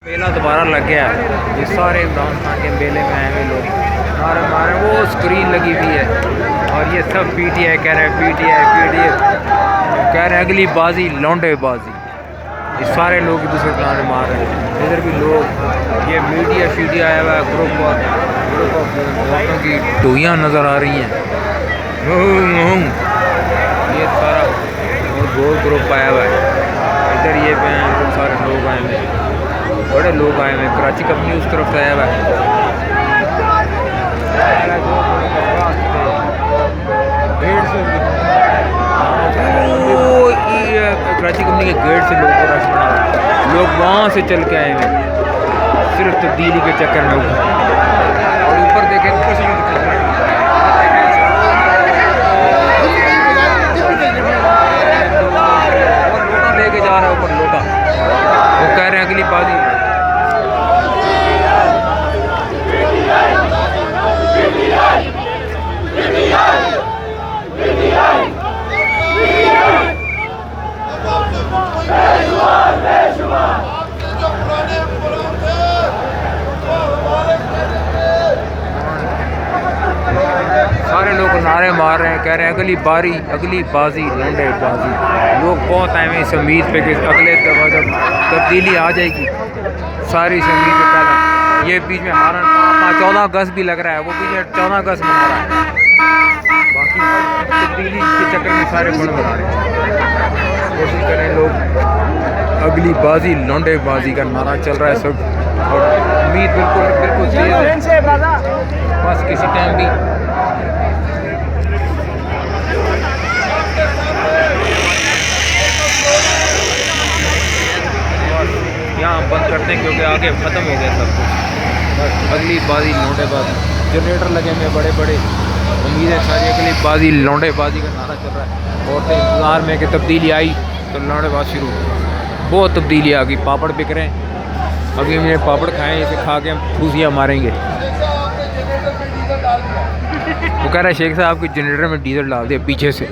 मेला दोबारा लग गया। ये सारे इमरान खान के मेले में आए हुए लोग मारे मारे, वो स्क्रीन लगी हुई है और ये सब पीटीआई कह रहे हैं, पीटीआई कह रहे हैं अगली बाजी लौंडे बाजी। ये सारे लोग एक दूसरे को मार रहे हैं। इधर भी लोग, ये मीडिया आया हुआ है, ग्रुप ऑफ औरतों की टोइयाँ नज़र आ रही हैं। ये सारा गोल ग्रुप आया हुआ है। इधर ये बहुत सारे लोग आए हुए हैं, बड़े लोग आए हुए हैं। कराची कंपनी उस तरफ से आया हुआ है। कराची कंपनी के गेट से लोगों को रश बना, लोग वहाँ से चल के आए हैं सिर्फ तब्दीली के चक्कर में। और ऊपर देखें, लोटा लेके जा रहा है ऊपर लोटा। वो कह रहे हैं अगली बाजी सारे लोग नारे मार रहे हैं, कह रहे हैं अगली बारी अगली बाजी लौंडे बाजी। लोग बहुत आए हैं इस उम्मीद पे कि अगले दफा जब तब्दीली आ जाएगी, सारी इस उम्मीद पे पैदा। ये बीच में हमारा 14 अगस्त भी लग रहा है, वो पीछे 14 अगस्त मना रहा है। बाकी तब्दीली के चक्कर में सारे गुण बना रहे हैं। कोशिश करें लोग, अगली बाजी लौंडे बाजी का नारा चल रहा है सब, और उम्मीद बिल्कुल तेज है। बस किसी टाइम भी यहाँ बंद करते हैं क्योंकि आगे ख़त्म हो गया सब कुछ। बस अगली बाजी लौंडे बाजी, जनरेटर लगे हुए बड़े बड़े, उम्मीद है सारी अगली बाजी लौंडे बाजी का नारा चल रहा है। और इंतज़ार में कि तब्दीली आई तो लौंडे बाजी शुरू। बहुत तब्दीली आ गई, पापड़ बिक रहे हैं। अभी हमने पापड़ खाए, इसे खा के हम फूसियाँ मारेंगे। वो कह रहा है शेख साहब आपके जनरेटर में डीजल डाल दिया पीछे से।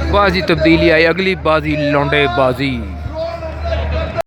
बाजी तब्दीली आई, अगली बाजी लौंडे बाजी।